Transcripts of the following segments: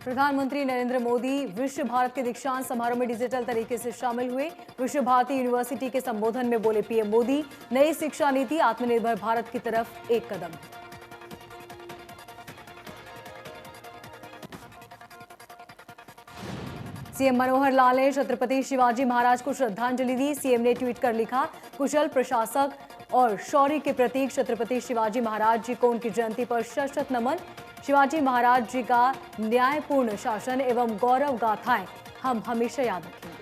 प्रधानमंत्री नरेंद्र मोदी विश्व भारत के दीक्षांत समारोह में डिजिटल तरीके से शामिल हुए। विश्व भारती यूनिवर्सिटी के संबोधन में बोले पीएम मोदी, नई शिक्षा नीति आत्मनिर्भर भारत की तरफ एक कदम है। सीएम मनोहर लाल ने छत्रपति शिवाजी महाराज को श्रद्धांजलि दी। सीएम ने ट्वीट कर लिखा, कुशल प्रशासक और शौर्य के प्रतीक छत्रपति शिवाजी महाराज जी को उनकी जयंती पर शत शत नमन। शिवाजी महाराज जी का न्यायपूर्ण शासन एवं गौरव गाथाएं हम हमेशा याद रखेंगे।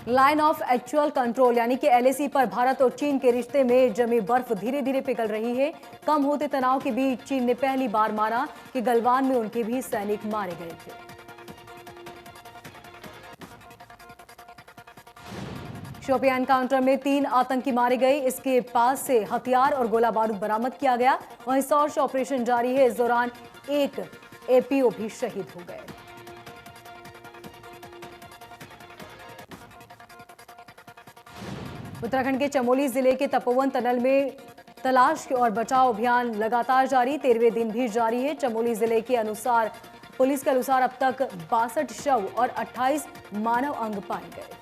लाइन ऑफ एक्चुअल कंट्रोल यानी कि एलएसी पर भारत और चीन के रिश्ते में जमी बर्फ धीरे धीरे पिघल रही है। कम होते तनाव के बीच चीन ने पहली बार माना कि गलवान में उनके भी सैनिक मारे गए थे। शोपियान एनकाउंटर में 3 आतंकी मारे गए। इसके पास से हथियार और गोला बारूद बरामद किया गया। वहीं सर्च ऑपरेशन जारी है। इस दौरान एक एपीओ भी शहीद हो गए। उत्तराखंड के चमोली जिले के तपोवन टनल में तलाश और बचाव अभियान लगातार जारी, 13वें दिन भी जारी है। चमोली जिले के अनुसार पुलिस के अनुसार अब तक 62 शव और 28 मानव अंग पाए गए।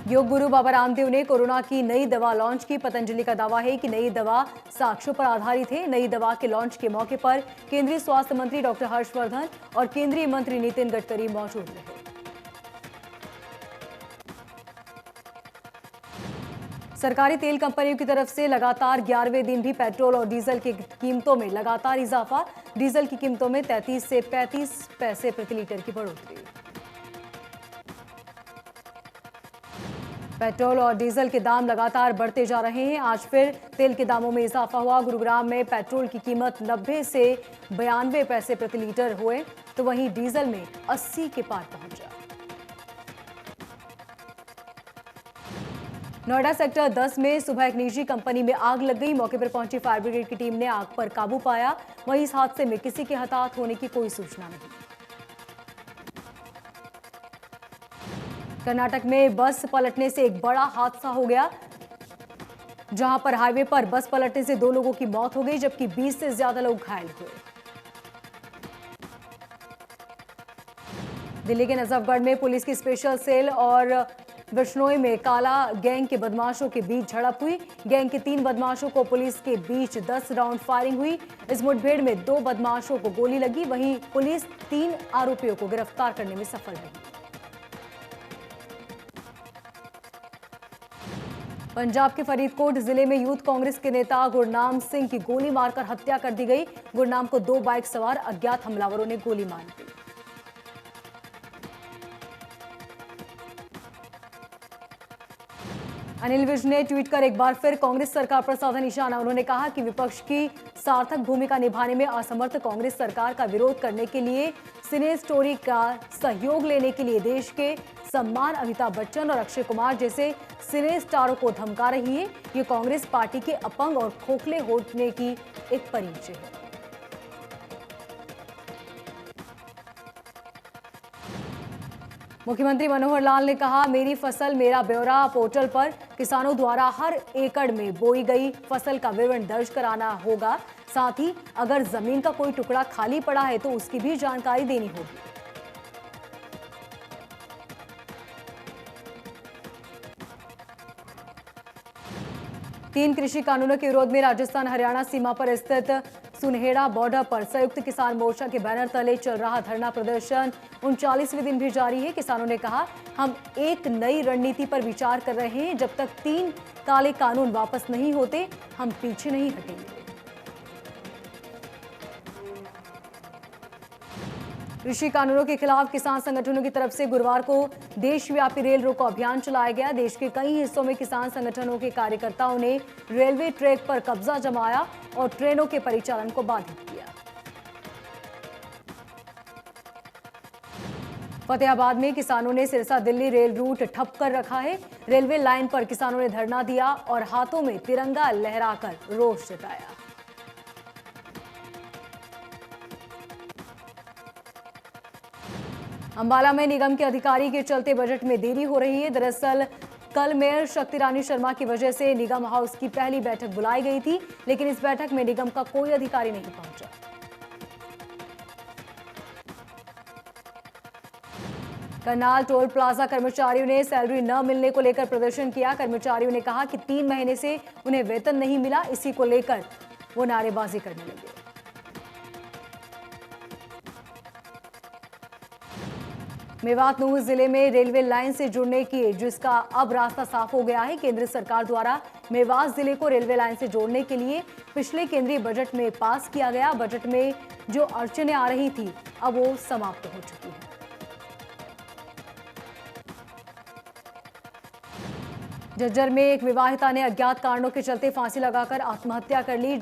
योग गुरु बाबा रामदेव ने कोरोना की नई दवा लॉन्च की। पतंजलि का दावा है कि नई दवा साक्ष्यों पर आधारित है। नई दवा के लॉन्च के मौके पर केंद्रीय स्वास्थ्य मंत्री डॉक्टर हर्षवर्धन और केंद्रीय मंत्री नितिन गडकरी मौजूद रहे। सरकारी तेल कंपनियों की तरफ से लगातार 11वें दिन भी पेट्रोल और डीजल की कीमतों में लगातार इजाफा। डीजल की कीमतों में 33 से 35 पैसे प्रति लीटर की बढ़ोतरी। पेट्रोल और डीजल के दाम लगातार बढ़ते जा रहे हैं। आज फिर तेल के दामों में इजाफा हुआ। गुरुग्राम में पेट्रोल की कीमत 90 से 92 पैसे प्रति लीटर हुए, तो वहीं डीजल में 80 के पार पहुंचा। नोएडा सेक्टर 10 में सुबह एक निजी कंपनी में आग लग गई। मौके पर पहुंची फायर ब्रिगेड की टीम ने आग पर काबू पाया। वहीं इस हादसे में किसी के हताहत होने की कोई सूचना नहीं। कर्नाटक में बस पलटने से एक बड़ा हादसा हो गया, जहां पर हाईवे पर बस पलटने से 2 लोगों की मौत हो गई, जबकि 20 से ज्यादा लोग घायल हुए। दिल्ली के नजफगढ़ में पुलिस की स्पेशल सेल और बिश्नोई में काला गैंग के बदमाशों के बीच झड़प हुई। गैंग के 3 बदमाशों को पुलिस के बीच 10 राउंड फायरिंग हुई। इस मुठभेड़ में 2 बदमाशों को गोली लगी। वहीं पुलिस 3 आरोपियों को गिरफ्तार करने में सफल रही। पंजाब के फरीदकोट जिले में यूथ कांग्रेस के नेता गुरनाम सिंह की गोली मारकर हत्या कर दी गई। गुरनाम को 2 बाइक सवार अज्ञात हमलावरों ने गोली मार दी। अनिल विज ने ट्वीट कर एक बार फिर कांग्रेस सरकार पर साधा निशाना। उन्होंने कहा कि विपक्ष की सार्थक भूमिका निभाने में असमर्थ कांग्रेस सरकार का विरोध करने के लिए सिने स्टोरी का सहयोग लेने के लिए देश के सम्मान अमिताभ बच्चन और अक्षय कुमार जैसे सिने स्टारों को धमका रही है। ये कांग्रेस पार्टी के अपंग और खोखले होने की एक परिचय है। मुख्यमंत्री मनोहर लाल ने कहा, मेरी फसल मेरा ब्यौरा पोर्टल पर किसानों द्वारा हर एकड़ में बोई गई फसल का विवरण दर्ज कराना होगा। साथ ही अगर जमीन का कोई टुकड़ा खाली पड़ा है तो उसकी भी जानकारी देनी होगी। तीन कृषि कानूनों के विरोध में राजस्थान हरियाणा सीमा पर स्थित सुनहेड़ा बॉर्डर पर संयुक्त किसान मोर्चा के बैनर तले चल रहा धरना प्रदर्शन 39वें दिन भी जारी है। किसानों ने कहा, हम एक नई रणनीति पर विचार कर रहे हैं। जब तक 3 काले कानून वापस नहीं होते, हम पीछे नहीं हटेंगे। कृषि कानूनों के खिलाफ किसान संगठनों की तरफ से गुरुवार को देशव्यापी रेल रोको अभियान चलाया गया। देश के कई हिस्सों में किसान संगठनों के कार्यकर्ताओं ने रेलवे ट्रैक पर कब्जा जमाया और ट्रेनों के परिचालन को बाधित किया। फतेहाबाद में किसानों ने सिरसा दिल्ली रेल रूट ठप कर रखा है। रेलवे लाइन पर किसानों ने धरना दिया और हाथों में तिरंगा लहराकर रोष जताया। अंबाला में निगम के अधिकारी के चलते बजट में देरी हो रही है। दरअसल कल मेयर शक्ति रानी शर्मा की वजह से निगम हाउस की पहली बैठक बुलाई गई थी, लेकिन इस बैठक में निगम का कोई अधिकारी नहीं पहुंचा। करनाल टोल प्लाजा कर्मचारियों ने सैलरी न मिलने को लेकर प्रदर्शन किया। कर्मचारियों ने कहा कि 3 महीने से उन्हें वेतन नहीं मिला, इसी को लेकर वो नारेबाजी करने लगे। मेवात नूह जिले में रेलवे लाइन से जुड़ने की जिसका अब रास्ता साफ हो गया है। केंद्र सरकार द्वारा मेवात जिले को रेलवे लाइन से जोड़ने के लिए पिछले केंद्रीय बजट में पास किया गया। बजट में जो अड़चनें आ रही थी अब वो समाप्त हो चुकी है। झज्जर में एक विवाहिता ने अज्ञात कारणों के चलते फांसी लगाकर आत्महत्या कर ली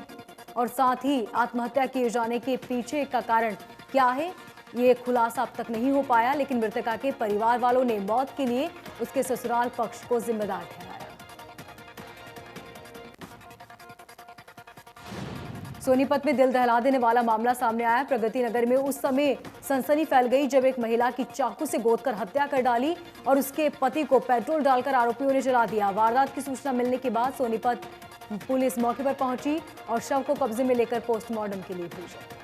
और साथ ही आत्महत्या किए जाने के पीछे का कारण क्या है ये खुलासा अब तक नहीं हो पाया, लेकिन मृतका के परिवार वालों ने मौत के लिए उसके ससुराल पक्ष को जिम्मेदार ठहराया। सोनीपत में दिल दहला देने वाला मामला सामने आया। प्रगति नगर में उस समय सनसनी फैल गई जब एक महिला की चाकू से गोदकर हत्या कर डाली और उसके पति को पेट्रोल डालकर आरोपियों ने जला दिया। वारदात की सूचना मिलने के बाद सोनीपत पुलिस मौके पर पहुंची और शव को कब्जे में लेकर पोस्टमार्टम के लिए भेजा।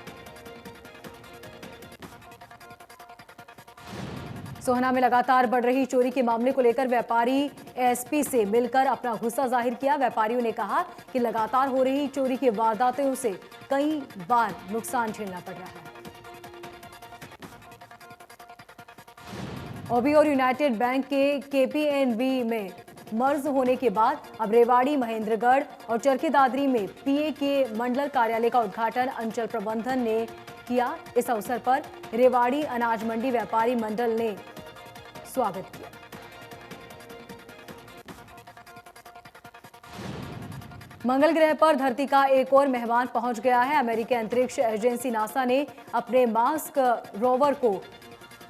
सोहना में लगातार बढ़ रही चोरी के मामले को लेकर व्यापारी एसपी से मिलकर अपना गुस्सा जाहिर किया। व्यापारियों ने कहा कि लगातार हो रही चोरी की वारदातों से कई बार नुकसान झेलना पड़ रहा है। ओबी और यूनाइटेड बैंक के केपीएनबी में मर्ज होने के बाद अब रेवाड़ी, महेंद्रगढ़ और चरखी दादरी में पीए के मंडल कार्यालय का उद्घाटन अंचल प्रबंधन ने किया। इस अवसर पर रेवाड़ी अनाज मंडी व्यापारी मंडल ने स्वागत किया। मंगल ग्रह पर धरती का एक और मेहमान पहुंच गया है। अमेरिकी अंतरिक्ष एजेंसी नासा ने अपने मार्स रोवर को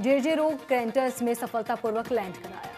जेजेरो कैंटस में सफलतापूर्वक लैंड कराया।